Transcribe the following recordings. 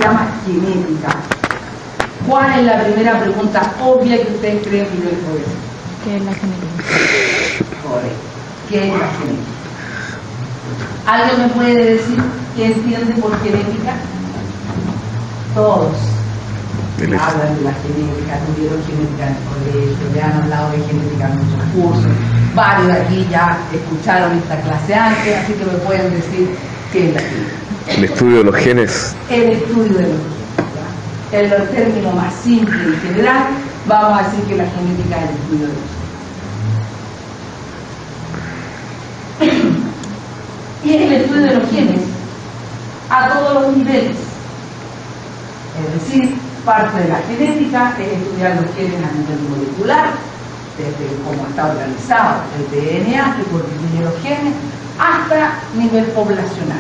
llama genética. ¿Cuál es la primera pregunta obvia que ustedes creen que yo les voy a decir? ¿Qué es la genética? Correcto. ¿Qué es la genética? ¿Alguien me puede decir qué entiende por genética? Todos hablan de la genética, tuvieron genética en el colegio, le han hablado de genética en muchos cursos. Varios de aquí ya escucharon esta clase antes, así que me pueden decir qué es la genética. El estudio de los genes. El estudio de los genes. En el término más simple y general, vamos a decir que la genética es el estudio de los genes. Y es el estudio de los genes a todos los niveles. Es decir, parte de la genética es estudiar los genes a nivel molecular, desde cómo está organizado el DNA que constituye los genes, hasta nivel poblacional.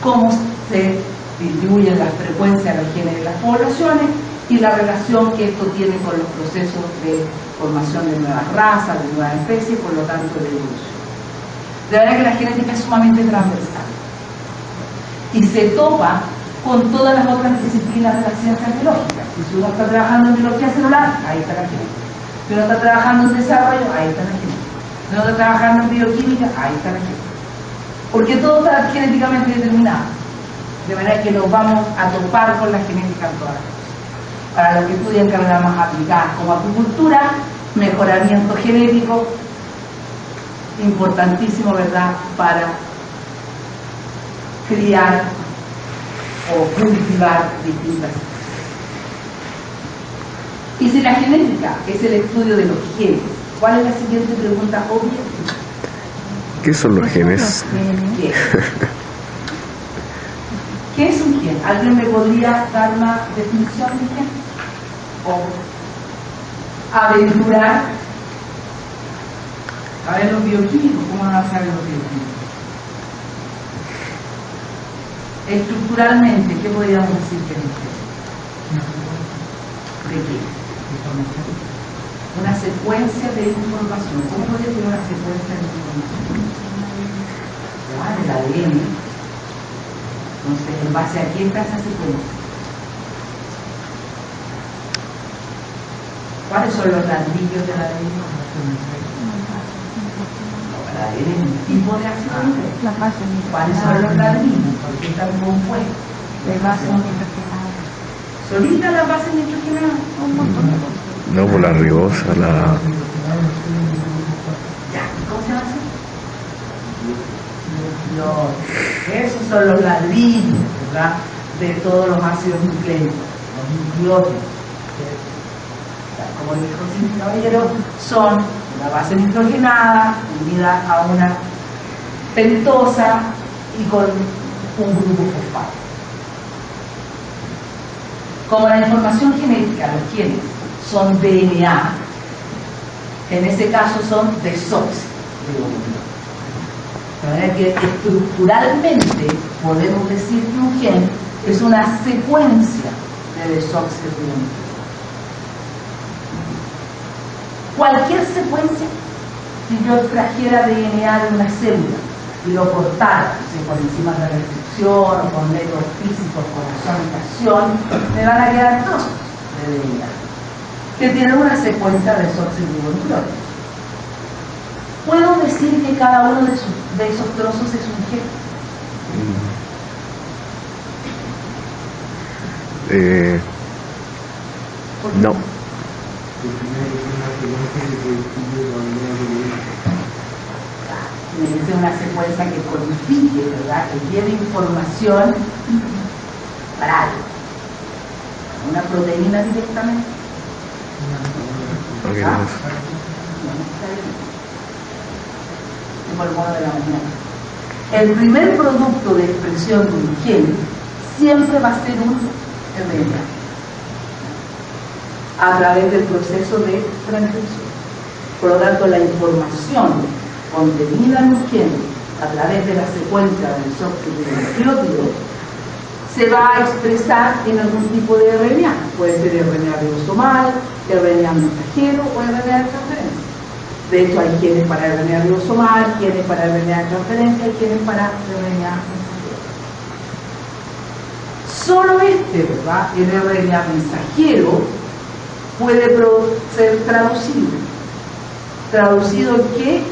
Cómo se distribuyen las frecuencias de los genes de las poblaciones y la relación que esto tiene con los procesos de formación de nuevas razas, de nuevas especies, por lo tanto de evolución. De verdad que la genética es sumamente transversal y se topa con todas las otras disciplinas de las ciencias biológicas. Y si uno está trabajando en biología celular, ahí está la genética. Si uno está trabajando en desarrollo, ahí está la genética. Si uno está trabajando en bioquímica, ahí está la genética. Porque todo está genéticamente determinado. De manera que nos vamos a topar con la genética en todas las cosas. Para los que estudian carreras más aplicadas como apicultura, mejoramiento genético, importantísimo, ¿verdad?, para criar o cultivar distintas especies. Y si la genética es el estudio de los genes, ¿cuál es la siguiente pregunta obvia? ¿Qué son los genes? ¿Qué? ¿Qué es un gen? ¿Alguien me podría dar una definición de gen? ¿O aventurar? A ver, los bioquímicos, ¿cómo no saben los bioquímicos? Estructuralmente, ¿qué podríamos decir que es un gen? ¿De qué? Una secuencia de información. ¿Cómo podría ser una secuencia de información? El ADN. Entonces, ¿en base a qué está esa secuencia? ¿Cuáles son los ladrillos del ADN? El ADN es un tipo de acción. ¿Cuáles son los ladrillos? ¿Por qué están compuestos? De base nitrogenada. ¿Solita la base nitrogenada? Un montón de cosas. No, por la ribosa, la... Ya, ¿cómo se llama eso? Esos son los ladrillos, ¿verdad?, de todos los ácidos nucleicos, los nucleótidos. Como dijo el caballero, son una base nitrogenada unida a una pentosa y con un grupo fosfato. Como la información genética, los genes son DNA, en ese caso son desoxirribonucleótidos. De manera que estructuralmente podemos decir que un gen es una secuencia de desoxirribonucleótidos. Cualquier secuencia, si yo extrajera DNA de una célula y lo cortara, por encima de la restricción o con métodos físicos, con acción, me van a quedar trozos de DNA que tienen una secuencia de desoxirribonucleótidos. ¿Puedo decir que cada uno de esos trozos es un gen? No. Tiene que ser una secuencia que codifique, ¿verdad?, que lleve información para algo. Una proteína directamente. Okay, ¿Ah? Por el modo de la mañana. El primer producto de expresión de un gen siempre va a ser un RNA a través del proceso de transcripción. Por lo tanto, la información contenida en un gen a través de la secuencia del software del nucleótido se va a expresar en algún tipo de RNA. Puede ser RNA ribosomal, RNA mensajero o RNA de transferencia. De hecho, hay genes para RNA ribosomal, genes para RNA de transferencia y genes para RNA mensajero. Solo ¿verdad? El RNA mensajero puede ser traducido. ¿Traducido en qué?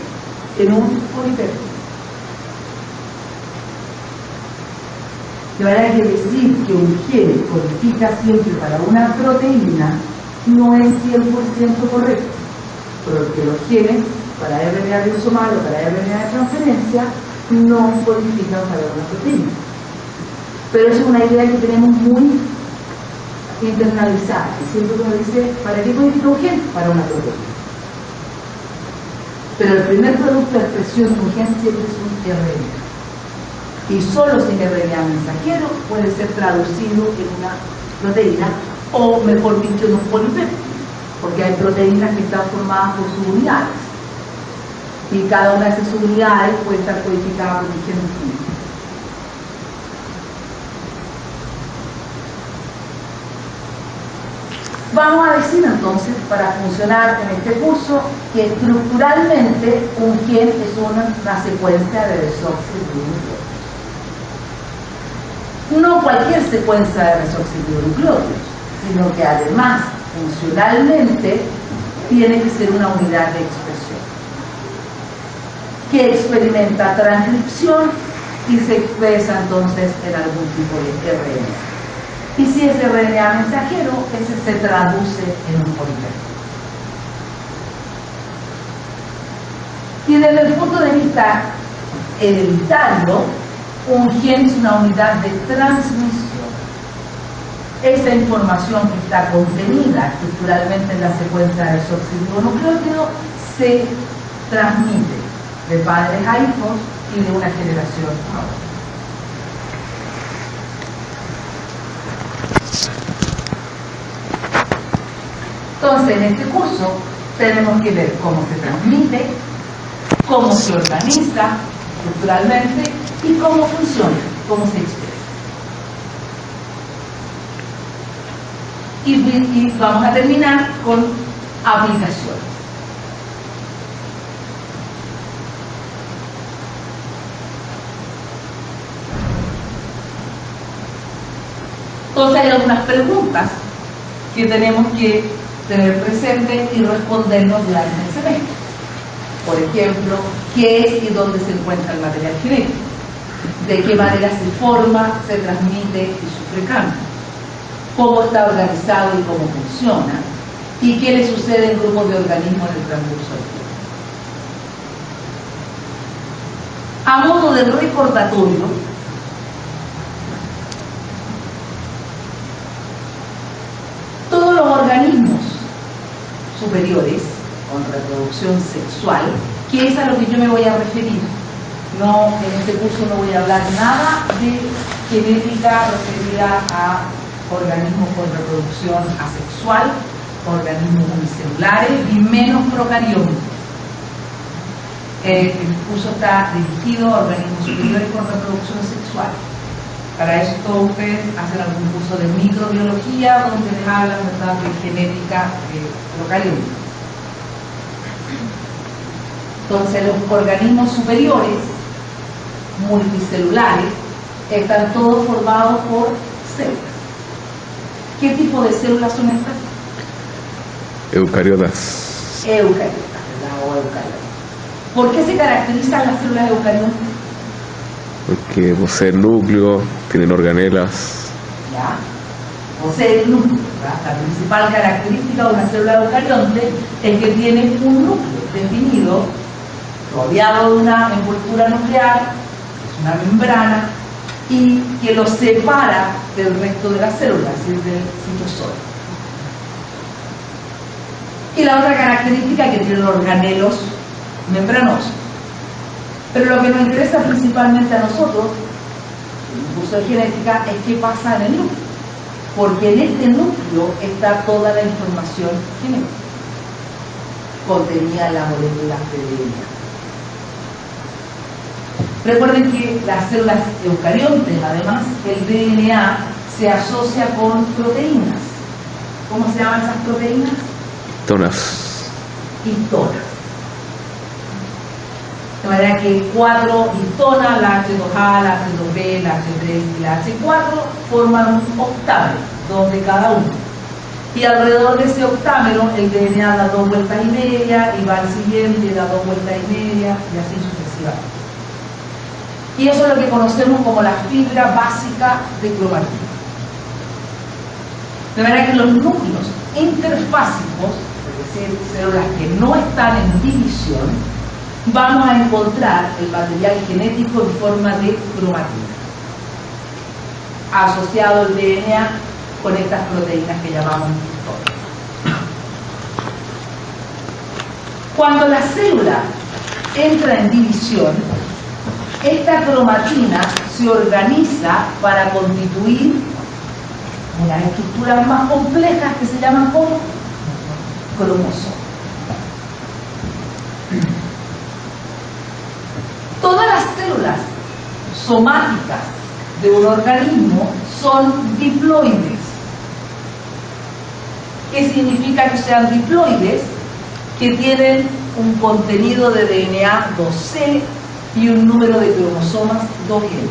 En un polipéptido. De manera que decir que un gen codifica siempre para una proteína no es 100% correcto, porque los genes para RNA ribosomal o para RNA de transferencia no codifican para una proteína. Pero es una idea que tenemos muy internalizada, que siempre uno dice, ¿para qué codifica un gen? Para una proteína. Pero el primer producto de expresión de un gen siempre es un RNA. Y solo sin RNA mensajero puede ser traducido en una proteína, o mejor dicho, en un polipéptido, porque hay proteínas que están formadas por subunidades, y cada una de esas subunidades puede estar codificada por un gen distinto. Vamos a decir entonces, para funcionar en este curso, que estructuralmente un gen es una secuencia de desoxirribonucleótidos. No cualquier secuencia de desoxirribonucleótidos, sino que además, funcionalmente, tiene que ser una unidad de expresión, que experimenta transcripción y se expresa entonces en algún tipo de RNA. Y si es RNA mensajero, ese se traduce en un polipéptido. Y desde el punto de vista hereditario, un gen es una unidad de transmisión. Esa información que está contenida estructuralmente en la secuencia de desoxirribonucleótido se transmite de padres a hijos y de una generación a otra. Entonces, en este curso tenemos que ver cómo se transmite, cómo se organiza estructuralmente y cómo funciona, cómo se expresa. Y vamos a terminar con aplicaciones. Entonces hay algunas preguntas que tenemos que tener presente y respondernos durante el semestre. Por ejemplo, ¿qué es y dónde se encuentra el material genético? ¿De qué manera se forma, se transmite y sufre cambio? ¿Cómo está organizado y cómo funciona? ¿Y qué le sucede en grupos de organismos en el transcurso del tiempo? A modo de recordatorio, todos los organismos superiores con reproducción sexual, que es a lo que yo me voy a referir. No, en este curso no voy a hablar nada de genética referida a organismos con reproducción asexual, organismos unicelulares y menos procariontes. El curso está dirigido a organismos superiores con reproducción sexual. Para eso todos ustedes hacen algún curso de microbiología donde les hablan, ¿verdad?, de genética procarionte. Entonces los organismos superiores, multicelulares, están todos formados por células. ¿Qué tipo de células son estas? Eucariotas. Eucariotas, ¿verdad? O eucariotas. ¿Por qué se caracterizan las células eucariotas? Porque poseen núcleo, tienen organelas. ¿Ya? Posee el núcleo, ¿verdad? La principal característica de una célula eucarionte es que tiene un núcleo definido, rodeado de una envoltura nuclear, es una membrana, y que lo separa del resto de las células, es decir, del citosol. Y la otra característica es que tienen organelos membranosos. Pero lo que nos interesa principalmente a nosotros, en el curso de genética, es qué pasa en el núcleo. Porque en este núcleo está toda la información genética contenida en la molécula de DNA. Recuerden que las células eucariontes, además, el DNA se asocia con proteínas. ¿Cómo se llaman esas proteínas? Tonas. Histonas. De manera que 4 histonas, la H2A, la H2B, la H3 y la H4 forman un octámero, 2 de cada uno. Y alrededor de ese octámero el DNA da 2 vueltas y media, y va al siguiente y da 2 vueltas y media, y así sucesivamente. Y eso es lo que conocemos como la fibra básica de cromatina. De manera que los núcleos interfásicos, es decir, células que no están en división, vamos a encontrar el material genético en forma de cromatina, asociado al DNA con estas proteínas que llamamos histonas. Cuando la célula entra en división, esta cromatina se organiza para constituir unas estructuras más complejas que se llaman como cromosomas. Todas las células somáticas de un organismo son diploides. ¿Qué significa que sean diploides? Que tienen un contenido de DNA 2C y un número de cromosomas 2N.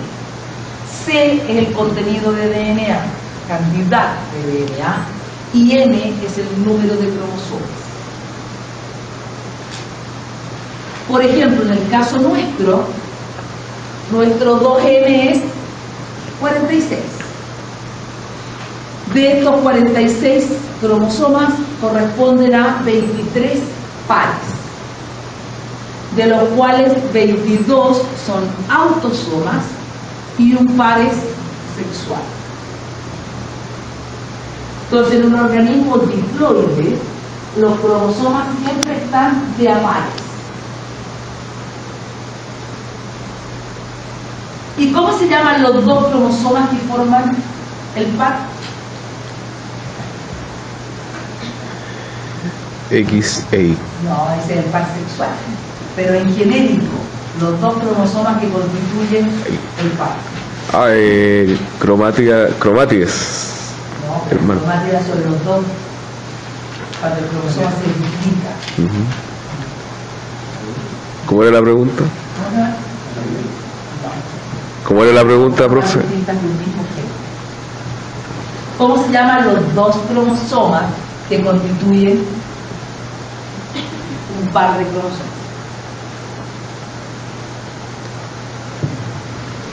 C es el contenido de DNA, cantidad de DNA, y N es el número de cromosomas. Por ejemplo, en el caso nuestro 2N es 46. De estos 46 cromosomas corresponden a 23 pares, de los cuales 22 son autosomas y un par es sexual. Entonces, en un organismo diploide, los cromosomas siempre están de a pares. ¿Y cómo se llaman los dos cromosomas que forman el par? XA. No, ese es el par sexual. Pero en genérico, los dos cromosomas que constituyen el par. Cromátides. No, pero Hermano. cromática sobre los dos, cuando el cromosoma se duplica. ¿Cómo era la pregunta? Ajá. ¿Cómo era la pregunta, profe? ¿Cómo se llaman los dos cromosomas que constituyen un par de cromosomas?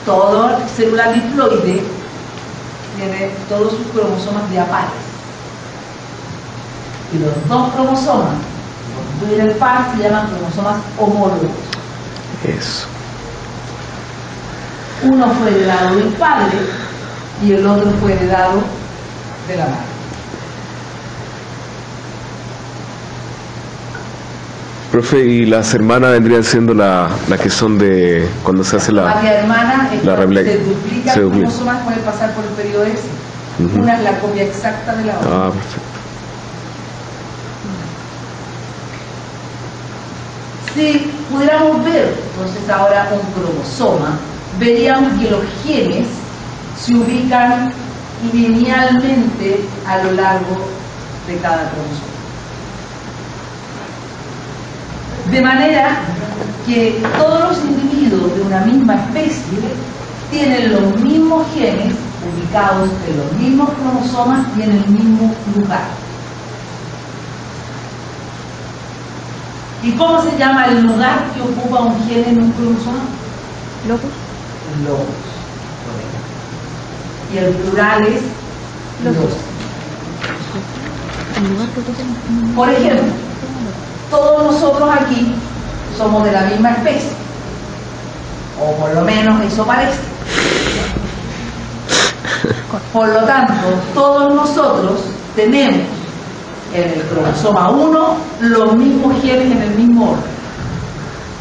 Toda célula diploide tiene todos sus cromosomas de a pares. Y los dos cromosomas que constituyen el par se llaman cromosomas homólogos. Eso. Uno fue heredado del padre y el otro fue heredado de la madre. Profe, ¿y las hermanas vendrían siendo las que son de cuando se hace la hermana es la cuando replica- se duplican se duplica. cromosomas, puede pasar por el periodo S. Ujú. Una es la copia exacta de la otra. Ah, perfecto. Si pudiéramos ver entonces ahora un cromosoma, veríamos que los genes se ubican linealmente a lo largo de cada cromosoma. De manera que todos los individuos de una misma especie tienen los mismos genes ubicados en los mismos cromosomas y en el mismo lugar. ¿Y cómo se llama el lugar que ocupa un gen en un cromosoma? Locus. Locus. Y el plural es Locus. los. El lugar que tenemos. Por ejemplo, todos nosotros aquí somos de la misma especie, o por lo menos eso parece. Por lo tanto, todos nosotros tenemos en el cromosoma 1 los mismos genes en el mismo orden,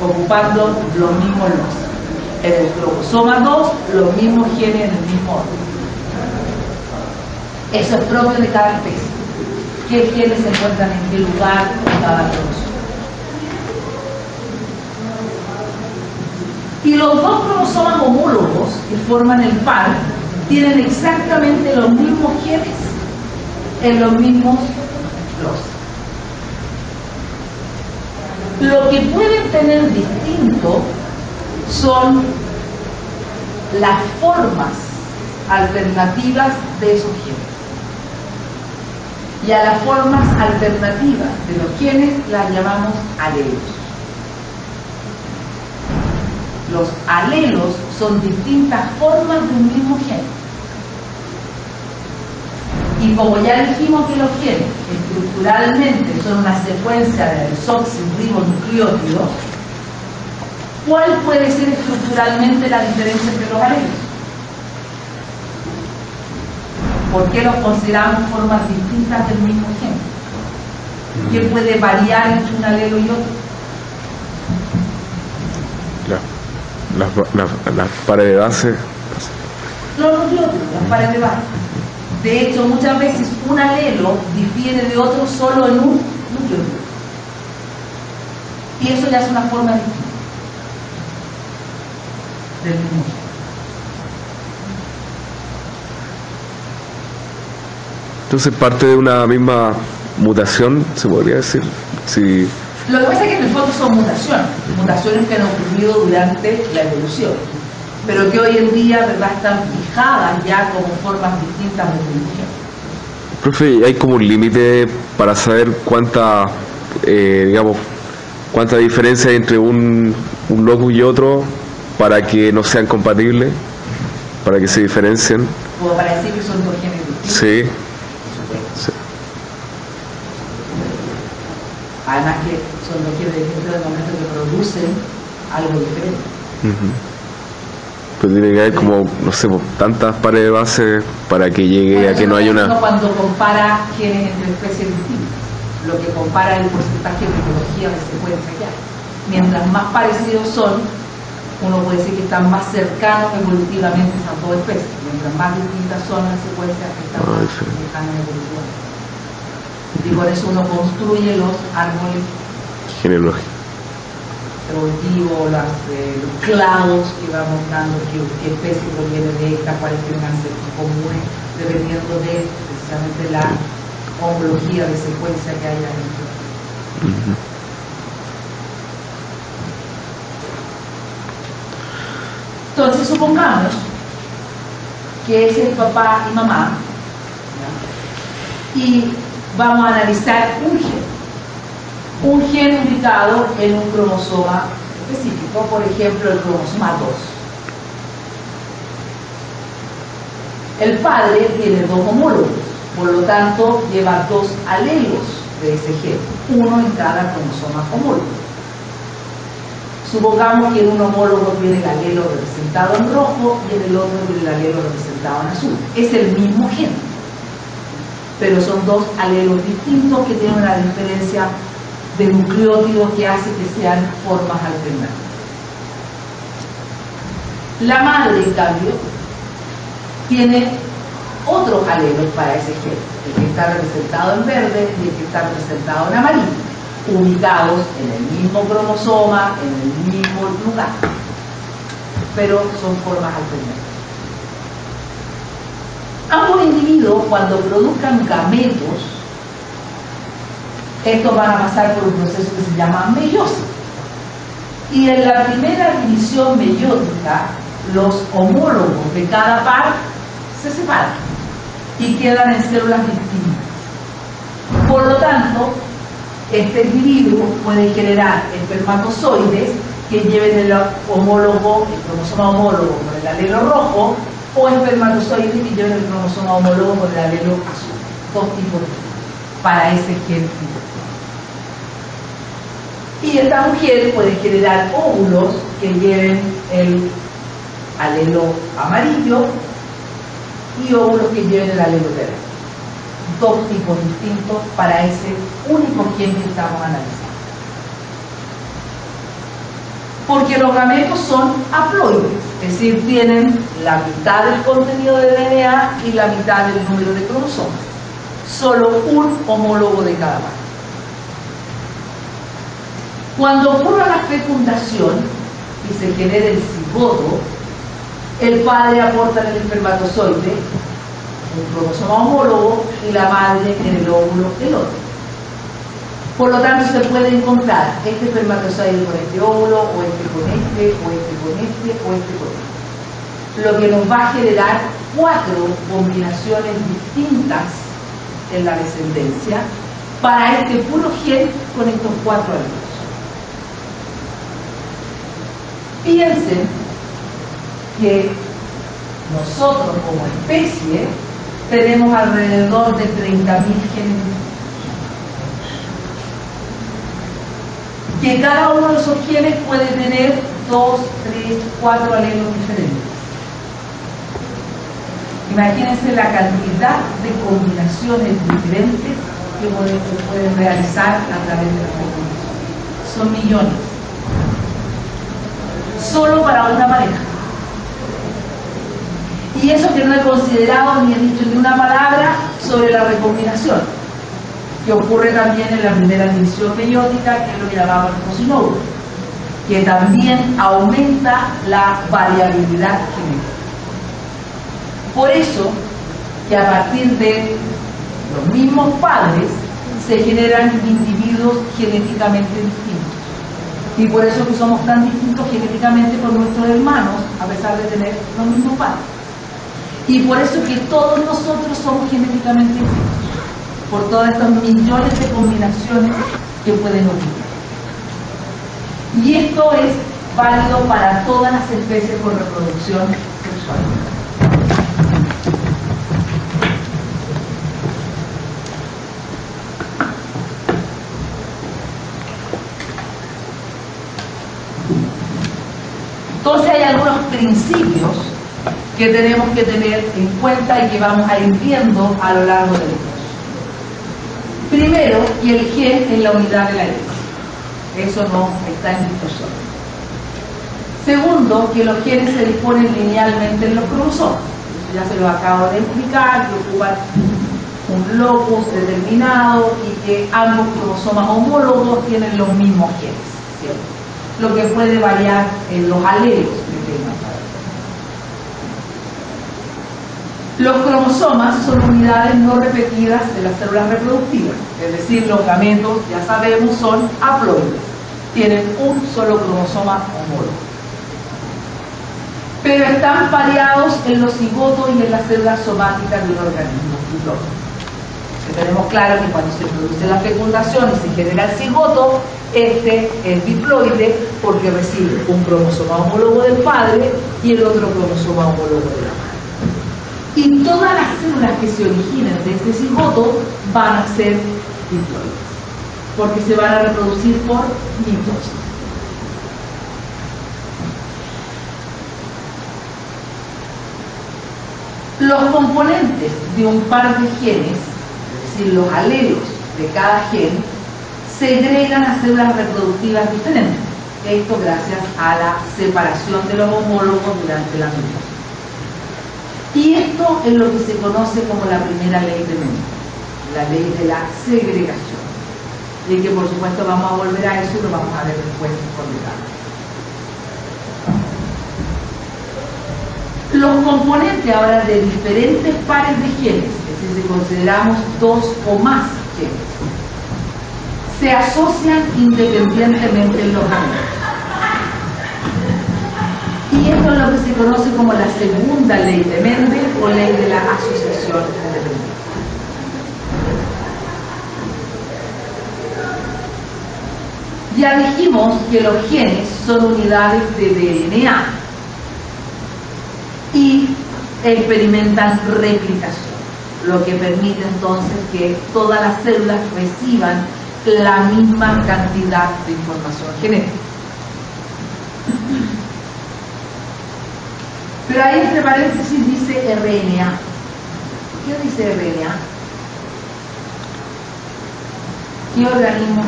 ocupando los mismos lotes. En el cromosoma 2, los mismos genes en el mismo orden. Eso es propio de cada especie. ¿Qué genes se encuentran en qué lugar en cada cromosoma? Y los dos cromosomas homólogos que forman el par tienen exactamente los mismos genes en los mismos lotes. Lo que pueden tener distinto son las formas alternativas de esos genes. Y a las formas alternativas de los genes las llamamos alelos. Los alelos son distintas formas de un mismo gen. Y como ya dijimos que los genes estructuralmente son una secuencia de desoxirribonucleótidos, ¿cuál puede ser estructuralmente la diferencia entre los alelos? ¿Por qué los consideramos formas distintas del mismo gen? ¿Qué puede variar entre un alelo y otro? Las pares de base. Los nucleótidos, las pares de base. De hecho, muchas veces un alelo difiere de otro solo en un nucleótido. Y eso ya es una forma distinta del mismo gen. Entonces parte de una misma mutación, se podría decir. Si... Lo que pasa es que en el fondo son mutaciones que han ocurrido durante la evolución, pero que hoy en día, ¿verdad?, están fijadas ya como formas distintas de evolución. Profe, ¿hay como un límite para saber cuánta diferencia hay entre un locus y otro para que no sean compatibles, para que se diferencien? Como para decir que son dos genes distintos. Sí. Sí. Además que son los genes distintos del momento que producen algo diferente. Pues tiene que haber como, no sé, tantas pares de base para que llegue a que no haya una... Cuando compara genes entre especies distintas, lo que compara el porcentaje de tecnología de secuencia que hay. Mientras más parecidos son, uno puede decir que están más cercanos evolutivamente a esas dos especies. Mientras más distintas son las secuencias, que están más lejanas evolutivamente. Y por eso uno construye los árboles genealógicos, evolutivos, los clados que va mostrando qué especie proviene de esta, cuáles tienen ancestros comunes, dependiendo de precisamente la homología de secuencia que haya dentro. Entonces supongamos que es el papá y mamá, ¿ya? Y vamos a analizar un gen ubicado en un cromosoma específico, por ejemplo el cromosoma 2. El padre tiene dos homólogos, por lo tanto lleva dos alelos de ese gen, uno en cada cromosoma homólogo. Supongamos que en un homólogo tiene el alelo representado en rojo y en el otro tiene el alelo representado en azul. Es el mismo gen, pero son dos alelos distintos que tienen una diferencia de nucleótidos que hace que sean formas alternativas. La madre, en cambio, tiene otros alelos para ese gen, el que está representado en verde y el que está representado en amarillo, ubicados en el mismo cromosoma, en el mismo lugar, pero son formas alternativas. Ambos individuos, cuando produzcan gametos, estos van a pasar por un proceso que se llama meiosis. Y en la primera división meiótica, los homólogos de cada par se separan y quedan en células distintas. Por lo tanto, este individuo puede generar espermatozoides que lleven el homólogo, el cromosoma homólogo con el alelo rojo, o espermatozoides que lleven el cromosoma homólogo con el alelo azul. Dos tipos para ese gen. Y esta mujer puede generar óvulos que lleven el alelo amarillo y óvulos que lleven el alelo verde. Dos tipos distintos para ese único gen que estamos analizando. Porque los gametos son haploides, es decir, tienen la mitad del contenido de DNA y la mitad del número de cromosomas. Solo un homólogo de cada par. Cuando ocurra la fecundación y se genere el cigoto, el padre aporta en el espermatozoide un cromosoma homólogo y la madre en el óvulo el otro. Por lo tanto, se puede encontrar este espermatozoide con este óvulo, o este con este, o este con este, o este con este. Lo que nos va a generar 4 combinaciones distintas en la descendencia para este puro gen con estos 4 alelos. Piensen que nosotros como especie tenemos alrededor de 30.000 genes, que cada uno de esos genes puede tener 2, 3, 4 alelos diferentes. Imagínense la cantidad de combinaciones diferentes que se pueden realizar a través de la fecundación. Son millones. Solo para una pareja. Y eso que no he considerado ni he dicho ni una palabra sobre la recombinación, que ocurre también en la primera división meiótica, que es lo que llamamos el cocinoide, que también aumenta la variabilidad genética. Por eso que a partir de los mismos padres se generan individuos genéticamente distintos. Y por eso que somos tan distintos genéticamente con nuestros hermanos, a pesar de tener los mismos padres. Y por eso que todos nosotros somos genéticamente distintos, por todas estas millones de combinaciones que pueden ocurrir. Y esto es válido para todas las especies con reproducción sexual. Entonces hay algunos principios que tenemos que tener en cuenta y que vamos a ir viendo a lo largo del curso. Primero, que el gen es la unidad de la X. Eso no está en discusión. Segundo, que los genes se disponen linealmente en los cromosomas. Eso ya se lo acabo de explicar, que ocupan un locus determinado y que ambos cromosomas homólogos tienen los mismos genes, ¿cierto? Lo que puede variar en los alelos que tengan. Los cromosomas son unidades no repetidas de las células reproductivas, es decir, los gametos, ya sabemos, son haploides, tienen un solo cromosoma homólogo. Pero están pareados en los cigotos y en las células somáticas de un organismo diploide. Tenemos claro que cuando se produce la fecundación y se genera el cigoto, este es diploide porque recibe un cromosoma homólogo del padre y el otro cromosoma homólogo de la madre. Y todas las células que se originen de este cigoto van a ser diploides, porque se van a reproducir por mitosis. Los componentes de un par de genes, es decir, los alelos de cada gen, segregan a células reproductivas diferentes. Esto gracias a la separación de los homólogos durante la mitosis. Y esto es lo que se conoce como la primera ley de Mendel, la ley de la segregación. Y que por supuesto vamos a volver a eso y lo vamos a ver después con detalle. Los componentes ahora de diferentes pares de genes, es decir, si consideramos 2 o más genes, se asocian independientemente en los gametos. Y esto es lo que se conoce como la segunda ley de Mendel o ley de la asociación independiente. Ya dijimos que los genes son unidades de DNA y experimentan replicación, lo que permite entonces que todas las células reciban la misma cantidad de información genética. Pero ahí entre paréntesis dice RNA. ¿Qué dice RNA? ¿Qué organismos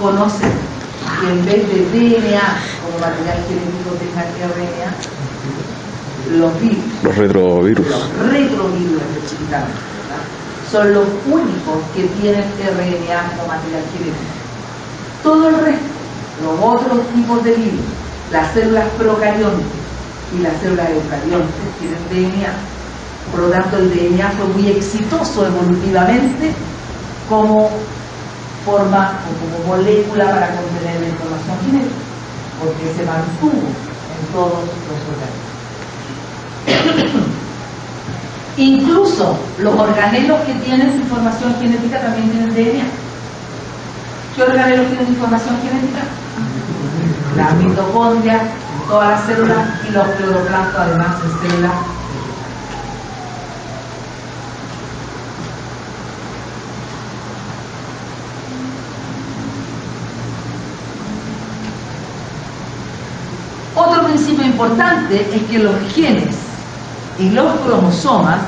conocen que en vez de DNA como material genético tengan RNA? Los virus. Los retrovirus. Los retrovirus específicamente, ¿verdad? Son los únicos que tienen RNA como material genético. Todo el resto, los otros tipos de virus, las células procariontes y las células eucariontes tienen DNA. Por lo tanto, el DNA fue muy exitoso evolutivamente como forma o como molécula para contener la información genética, porque se mantuvo en todos los organismos. Incluso los organelos que tienen información genética también tienen DNA. ¿Qué organelos tienen información genética? La mitocondria, todas las células, y los cloroplastos además en células. Otro principio importante es que los genes y los cromosomas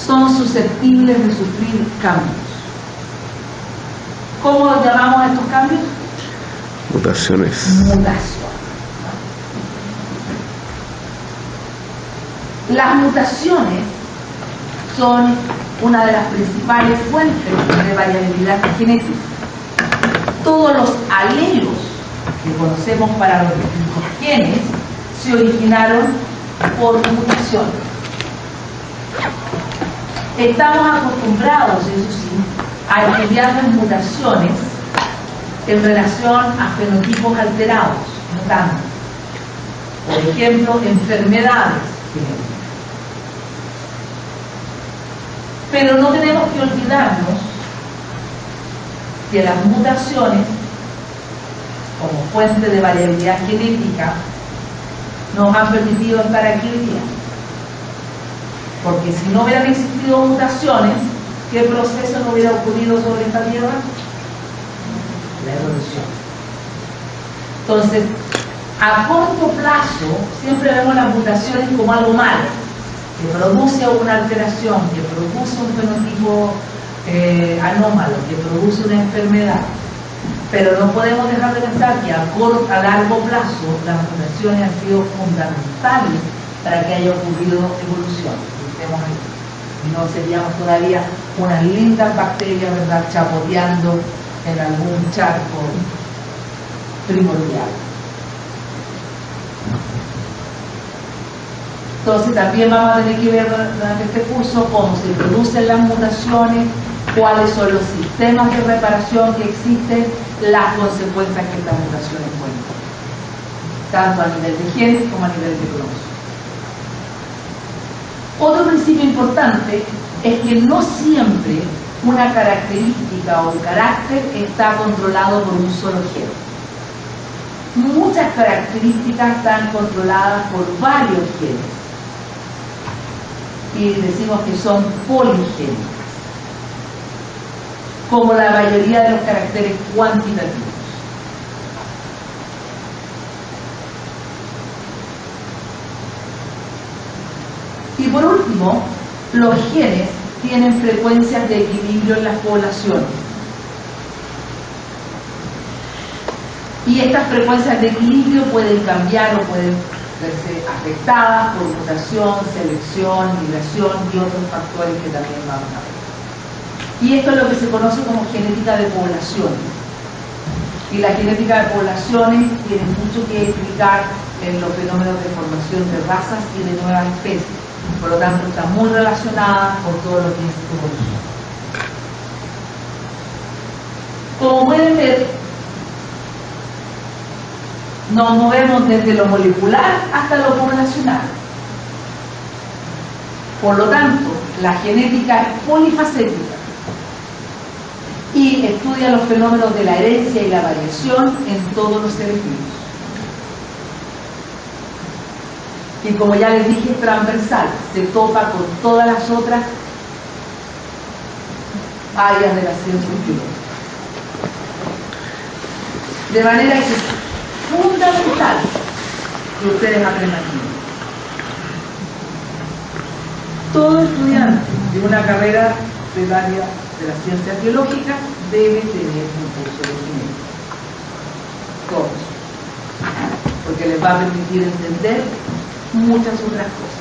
son susceptibles de sufrir cambios. ¿Cómo llamamos a estos cambios? Mutaciones. Mutación. Las mutaciones son una de las principales fuentes de variabilidad genética. Todos los alelos que conocemos para los distintos genes se originaron por mutaciones. Estamos acostumbrados, eso sí, a estudiar las mutaciones en relación a fenotipos alterados, mutantes. Por ejemplo, enfermedades genéticas. Pero no tenemos que olvidarnos que las mutaciones, como fuente de variabilidad genética, nos han permitido estar aquí hoy día. Porque si no hubieran existido mutaciones, ¿qué proceso no hubiera ocurrido sobre esta Tierra? La evolución. Entonces, a corto plazo, siempre vemos las mutaciones como algo malo, que produce una alteración, que produce un fenotipo anómalo, que produce una enfermedad. Pero no podemos dejar de pensar que a largo plazo las mutaciones han sido fundamentales para que haya ocurrido evolución. Y no seríamos todavía unas lindas bacterias, ¿verdad?, chapoteando en algún charco primordial. Entonces también vamos a tener que ver durante este curso cómo se producen las mutaciones, cuáles son los sistemas de reparación que existen, las consecuencias que estas mutaciones pueden tener, tanto a nivel de genes como a nivel de cromosomas. Otro principio importante es que no siempre una característica o un carácter está controlado por un solo gen. Muchas características están controladas por varios genes y decimos que son poligénicas, como la mayoría de los caracteres cuantitativos. Y por último, los genes tienen frecuencias de equilibrio en las poblaciones. Y estas frecuencias de equilibrio pueden cambiar o pueden verse afectadas por mutación, selección, migración y otros factores que también vamos a ver. Y esto es lo que se conoce como genética de poblaciones. Y la genética de poblaciones tiene mucho que explicar en los fenómenos de formación de razas y de nuevas especies. Por lo tanto, está muy relacionada con todo lo que es evolución. Como pueden ver, nos movemos desde lo molecular hasta lo poblacional. Por lo tanto, la genética es polifacética y estudia los fenómenos de la herencia y la variación en todos los seres vivos. Y como ya les dije, es transversal, se topa con todas las otras áreas de la ciencia biológica. De manera que es fundamental que ustedes aprendan aquí. Todo estudiante de una carrera del área de las ciencias biológicas debe tener un curso de genética. Todos. Porque les va a permitir entender muchas otras cosas.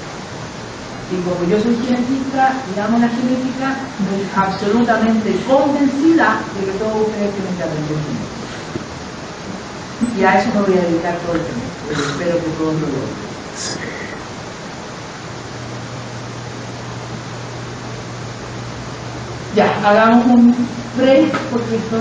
Y como yo soy genetista y amo la genética, estoy absolutamente convencida de que todos ustedes tienen que aprender genética. Y a eso me voy a dedicar todo el tiempo. Pero espero que todos lo logren. Ya, hagamos un break porque esto